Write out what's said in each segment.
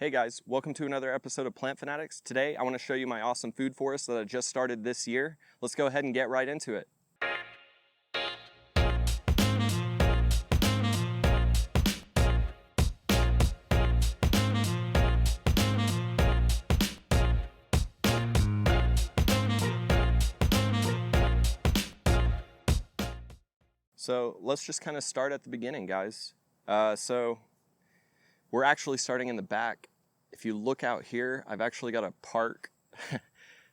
Hey guys, welcome to another episode of Plant Fanatics. Today I want to show you my awesome food forest that I just started this year. Let's go ahead and get right into it. So let's just kind of start at the beginning, guys. So we're actually starting in the back. If you look out here, I've actually got a park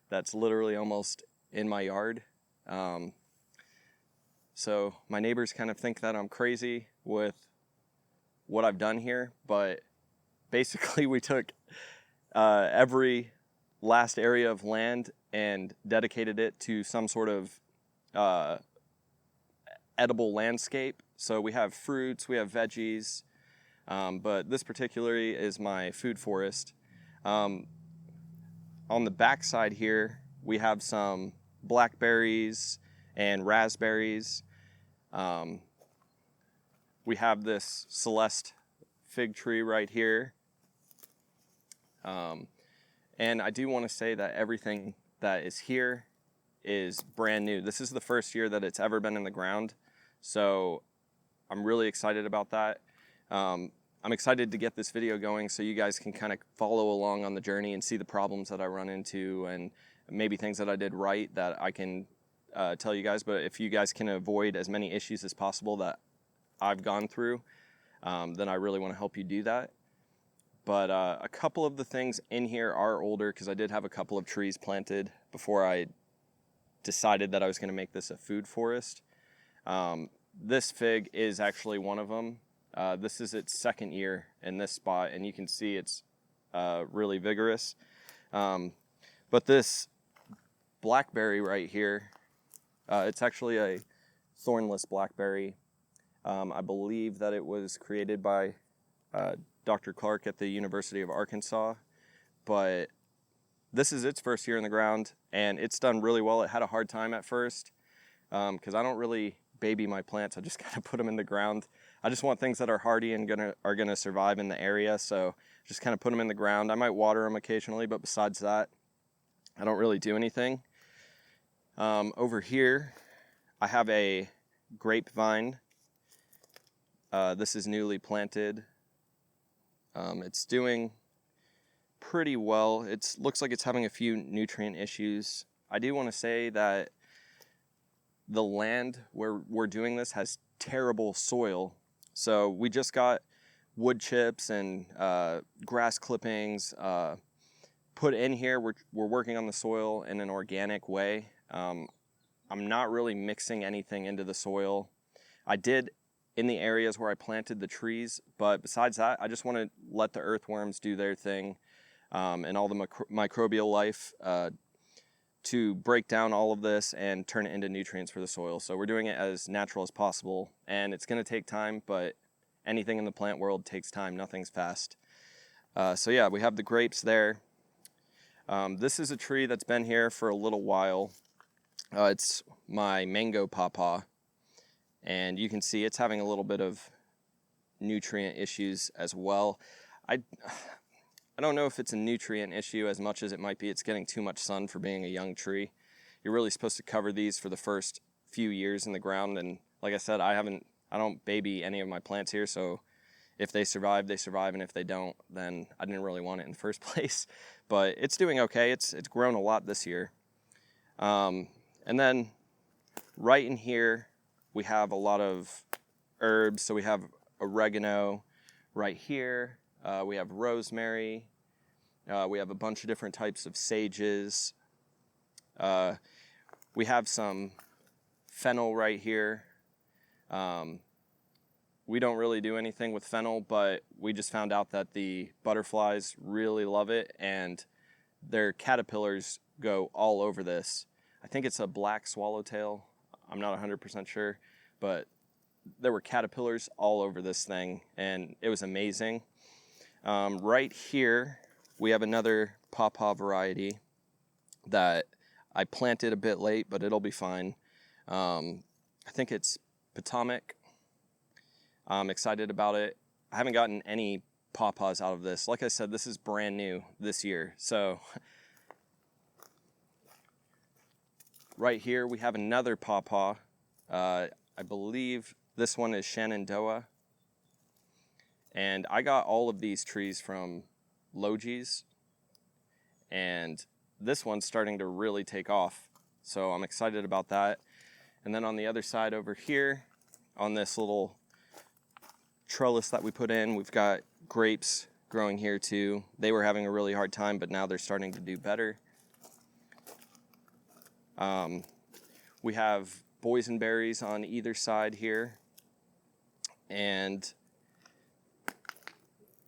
that's literally almost in my yard. So my neighbors kind of think that I'm crazy with what I've done here, but basically we took every last area of land and dedicated it to some sort of edible landscape. So we have fruits, we have veggies, but this particularly is my food forest. On the back side here, we have some blackberries and raspberries. We have this Celeste fig tree right here. And I do want to say that everything that is here is brand new. This is the first year that it's ever been in the ground. So I'm really excited about that. I'm excited to get this video going so you guys can kind of follow along on the journey and see the problems that I run into and maybe things that I did right that I can tell you guys. But if you guys can avoid as many issues as possible that I've gone through, then I really want to help you do that. But a couple of the things in here are older because I did have a couple of trees planted before I decided that I was going to make this a food forest. This fig is actually one of them. This is its second year in this spot, and you can see it's really vigorous. But this blackberry right here, it's actually a thornless blackberry. I believe that it was created by Dr. Clark at the University of Arkansas, but this is its first year in the ground, and it's done really well. It had a hard time at first because I don't really baby my plants. I just kind of put them in the ground. I just want things that are hardy and are gonna survive in the area, so just kind of put them in the ground. I might water them occasionally, but besides that, I don't really do anything. Over here, I have a grapevine. This is newly planted. It's doing pretty well. It looks like it's having a few nutrient issues. I do want to say that the land where we're doing this has terrible soil. So we just got wood chips and grass clippings put in here. We're working on the soil in an organic way. I'm not really mixing anything into the soil. I did in the areas where I planted the trees, but besides that, I just want to let the earthworms do their thing and all the microbial life to break down all of this and turn it into nutrients for the soil. So we're doing it as natural as possible, and it's going to take time, but anything in the plant world takes time. Nothing's fast. So yeah, we have the grapes there. This is a tree that's been here for a little while. It's my mango pawpaw. And you can see it's having a little bit of nutrient issues as well. I don't know if it's a nutrient issue as much as it might be it's getting too much sun for being a young tree. You're really supposed to cover these for the first few years in the ground. And like I said, I don't baby any of my plants here. So if they survive, they survive. And if they don't, then I didn't really want it in the first place. But it's doing okay. It's grown a lot this year. And then right in here, we have a lot of herbs. So we have oregano right here. We have rosemary. We have a bunch of different types of sages. We have some fennel right here. We don't really do anything with fennel, but we just found out that the butterflies really love it, and their caterpillars go all over this. I think it's a black swallowtail. I'm not 100% sure, but there were caterpillars all over this thing, and it was amazing. Right here, we have another pawpaw variety that I planted a bit late, but it'll be fine. I think it's Potomac. I'm excited about it. I haven't gotten any pawpaws out of this. Like I said, this is brand new this year. So right here we have another pawpaw. I believe this one is Shenandoah. And I got all of these trees from Logies. And this one's starting to really take off. So I'm excited about that. And then on the other side over here, on this little trellis that we put in, we've got grapes growing here too. They were having a really hard time, but now they're starting to do better. We have boysenberries on either side here. And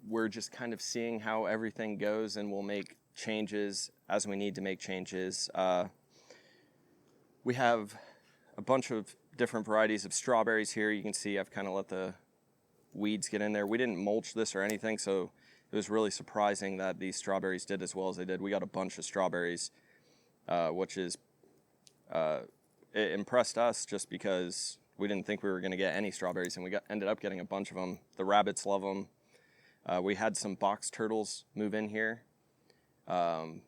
we're just kind of seeing how everything goes, and we'll make changes as we need to make changes. We have a bunch of different varieties of strawberries here. You can see I've kind of let the weeds get in there. We didn't mulch this or anything, so it was really surprising that these strawberries did as well as they did. We got a bunch of strawberries, which is, it impressed us just because we didn't think we were going to get any strawberries, and we ended up getting a bunch of them. The rabbits love them. We had some box turtles move in here, and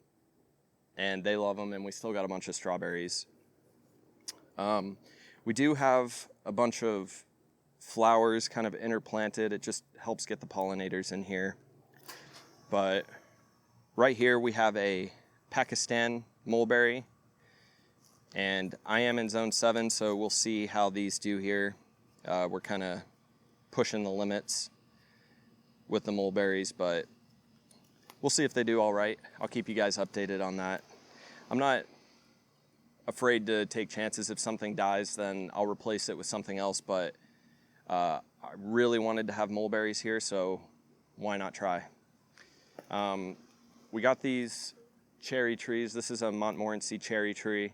they love them, and we still got a bunch of strawberries. We do have a bunch of flowers kind of interplanted. It just helps get the pollinators in here. But right here we have a Pakistan mulberry, and I am in zone 7, so we'll see how these do here. We're kind of pushing the limits with the mulberries, but we'll see if they do all right. I'll keep you guys updated on that. I'm not afraid to take chances. If something dies, then I'll replace it with something else, but I really wanted to have mulberries here, so why not try? We got these cherry trees. This is a Montmorency cherry tree.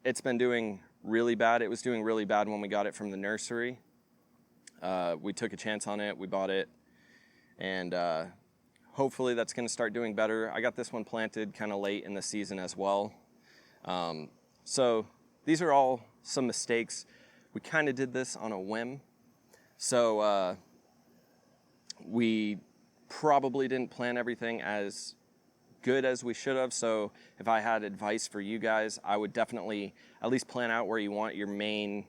It's been doing really bad. It was doing really bad when we got it from the nursery. We took a chance on it, we bought it, and hopefully that's going to start doing better. I got this one planted kind of late in the season as well. So these are all some mistakes. We kind of did this on a whim. So we probably didn't plan everything as good as we should have. So if I had advice for you guys, I would definitely at least plan out where you want your main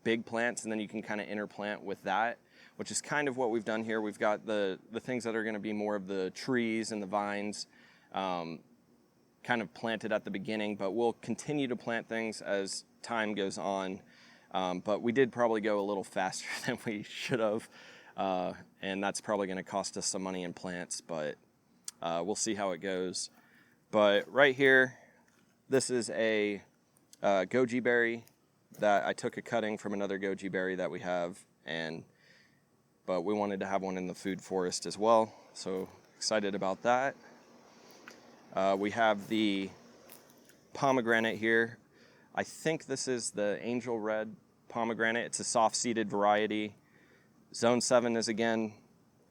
big plants, and then you can kind of interplant with that, which is kind of what we've done here. We've got the things that are going to be more of the trees and the vines kind of planted at the beginning, but we'll continue to plant things as time goes on. But we did probably go a little faster than we should have, and that's probably going to cost us some money in plants, but we'll see how it goes. But right here, this is a goji berry that I took a cutting from another goji berry that we have, but we wanted to have one in the food forest as well, so excited about that. We have the pomegranate here. I think this is the Angel Red pomegranate. It's a soft-seeded variety. Zone 7 is, again,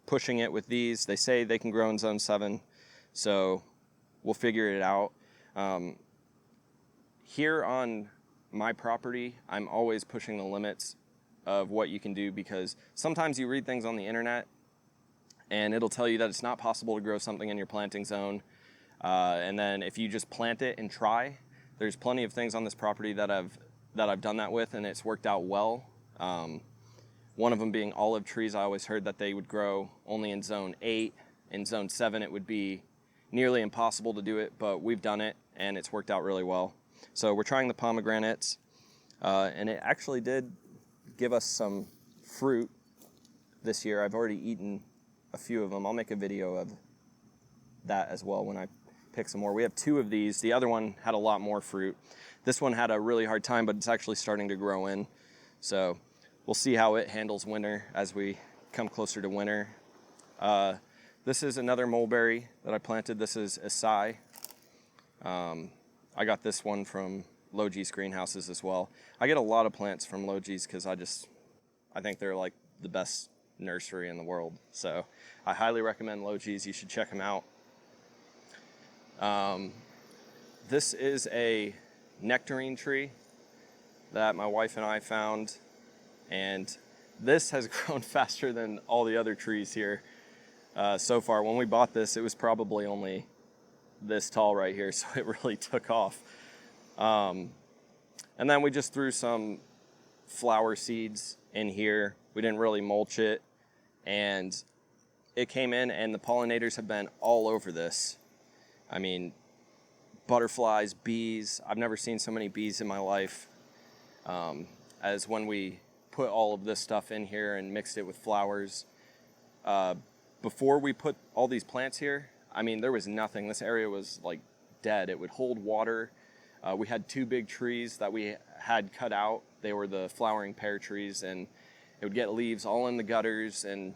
pushing it with these. They say they can grow in Zone 7, so we'll figure it out. Here on my property, I'm always pushing the limits of what you can do, because sometimes you read things on the internet and it'll tell you that it's not possible to grow something in your planting zone. And then if you just plant it and try, there's plenty of things on this property that I've done that with, and it's worked out well. One of them being olive trees. I always heard that they would grow only in Zone 8. In Zone 7, it would be nearly impossible to do it, but we've done it, and it's worked out really well. So we're trying the pomegranates, and it actually did give us some fruit this year. I've already eaten a few of them. I'll make a video of that as well when I pick some more. We have 2 of these. The other one had a lot more fruit. This one had a really hard time, but it's actually starting to grow in. So we'll see how it handles winter as we come closer to winter. This is another mulberry that I planted. This is Acai. I got this one from Logies greenhouses as well. I get a lot of plants from Logies because I think they're like the best nursery in the world. So I highly recommend Logies. You should check them out. This is a nectarine tree that my wife and I found, and this has grown faster than all the other trees here so far. When we bought this, it was probably only this tall right here, so it really took off. And then we just threw some flower seeds in here. We didn't really mulch it, and it came in, and the pollinators have been all over this. I mean, butterflies, bees. I've never seen so many bees in my life as when we put all of this stuff in here and mixed it with flowers. Before we put all these plants here, I mean, there was nothing. This area was like dead. It would hold water. We had 2 big trees that we had cut out. They were the flowering pear trees, and it would get leaves all in the gutters, and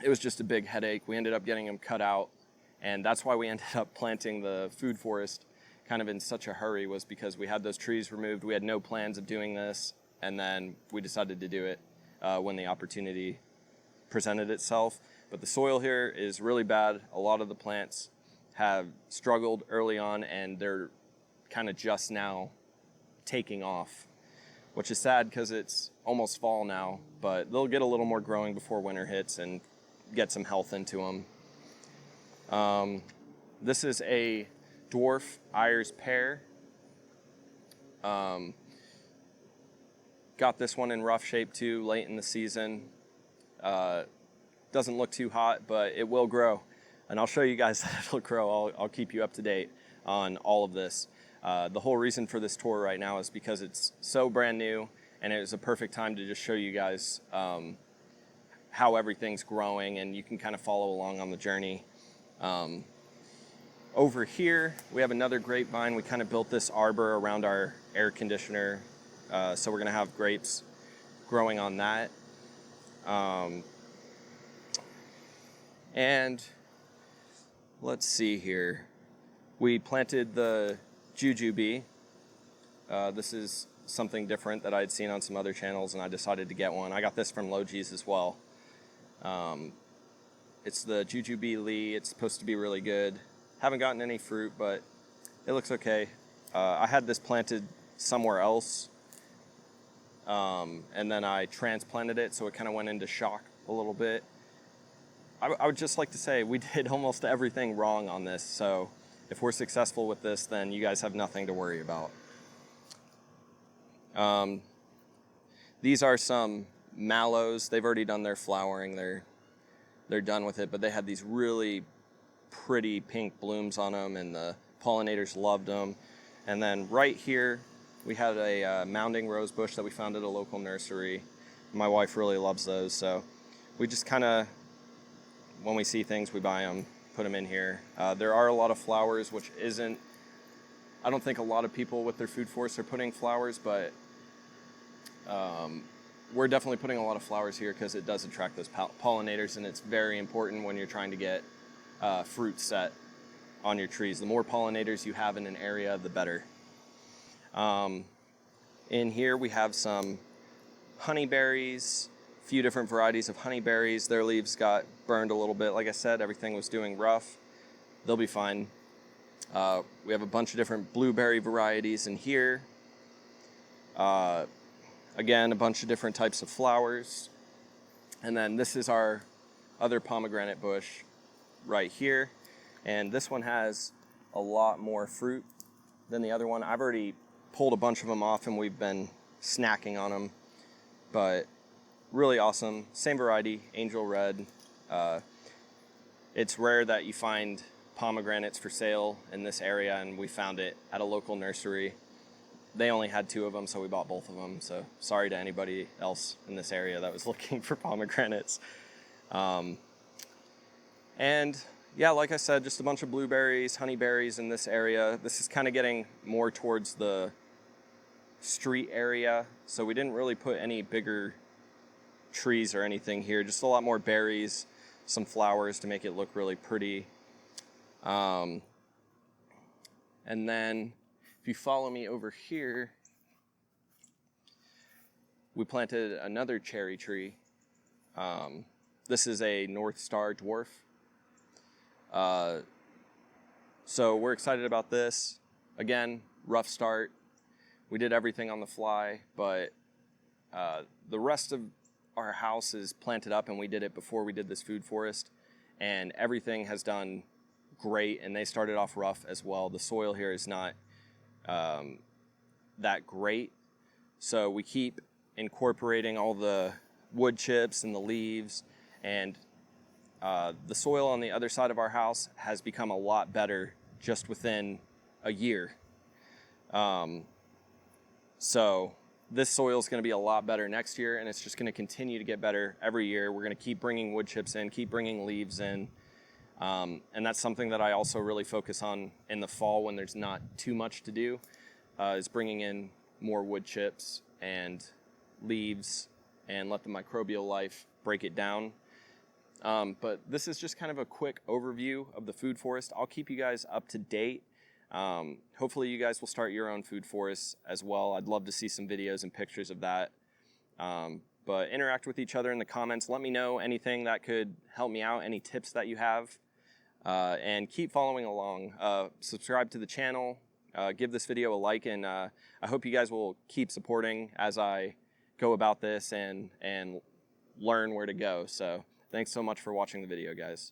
it was just a big headache. We ended up getting them cut out, and that's why we ended up planting the food forest kind of in such a hurry, was because we had those trees removed. We had no plans of doing this, and then we decided to do it when the opportunity presented itself. But the soil here is really bad. A lot of the plants have struggled early on, and they're kind of just now taking off, which is sad because it's almost fall now, but they'll get a little more growing before winter hits and get some health into them. This is a dwarf Ayers pear. Got this one in rough shape too, late in the season. Doesn't look too hot, but it will grow. And I'll show you guys that it'll grow. I'll keep you up to date on all of this. The whole reason for this tour right now is because it's so brand new, and it was a perfect time to just show you guys how everything's growing, and you can kind of follow along on the journey. Over here, we have another grapevine. We kind of built this arbor around our air conditioner, so we're gonna have grapes growing on that. And let's see here. We planted the jujube. This is something different that I had seen on some other channels, and I decided to get one. I got this from Logi's as well. It's the jujube Lee. It's supposed to be really good. Haven't gotten any fruit, but it looks okay. I had this planted somewhere else, and then I transplanted it, so it kind of went into shock a little bit. I would just like to say we did almost everything wrong on this, so if we're successful with this, then you guys have nothing to worry about. These are some mallows. They've already done their flowering. They're done with it, but they had these really pretty pink blooms on them, and the pollinators loved them. And then right here, we had a mounding rose bush that we found at a local nursery. My wife really loves those, so we just kind of, when we see things, we buy them, put them in here. There are a lot of flowers, which isn't, I don't think a lot of people with their food forest are putting flowers, but we're definitely putting a lot of flowers here because it does attract those pollinators, and it's very important when you're trying to get fruit set on your trees. The more pollinators you have in an area, the better. In here we have some honeyberries, a few different varieties of honeyberries. Their leaves got burned a little bit. Like I said, everything was doing rough. They'll be fine. We have a bunch of different blueberry varieties in here. Again, a bunch of different types of flowers. And then this is our other pomegranate bush right here. And this one has a lot more fruit than the other one. I've already pulled a bunch of them off, and we've been snacking on them. But really awesome. Same variety, Angel Red. It's rare that you find pomegranates for sale in this area, and we found it at a local nursery. They only had 2 of them, so we bought both of them. So sorry to anybody else in this area that was looking for pomegranates. And yeah, like I said, just a bunch of blueberries, honeyberries in this area. This is kind of getting more towards the street area, so we didn't really put any bigger trees or anything here. Just a lot more berries, some flowers to make it look really pretty. And then if you follow me over here, we planted another cherry tree. This is a North Star dwarf. So we're excited about this. Again, rough start. We did everything on the fly, but the rest of our house is planted up, and we did it before we did this food forest, and everything has done great, and they started off rough as well. The soil here is not that great, so we keep incorporating all the wood chips and the leaves, and the soil on the other side of our house has become a lot better just within a year. So this soil is going to be a lot better next year, and it's just going to continue to get better every year. We're going to keep bringing wood chips in, keep bringing leaves in, and that's something that I also really focus on in the fall when there's not too much to do, is bringing in more wood chips and leaves and let the microbial life break it down. But this is just kind of a quick overview of the food forest. I'll keep you guys up to date. Hopefully you guys will start your own food forests as well. I'd love to see some videos and pictures of that. But interact with each other in the comments. Let me know anything that could help me out, any tips that you have, and keep following along. Subscribe to the channel, give this video a like, and I hope you guys will keep supporting as I go about this and learn where to go. So thanks so much for watching the video, guys.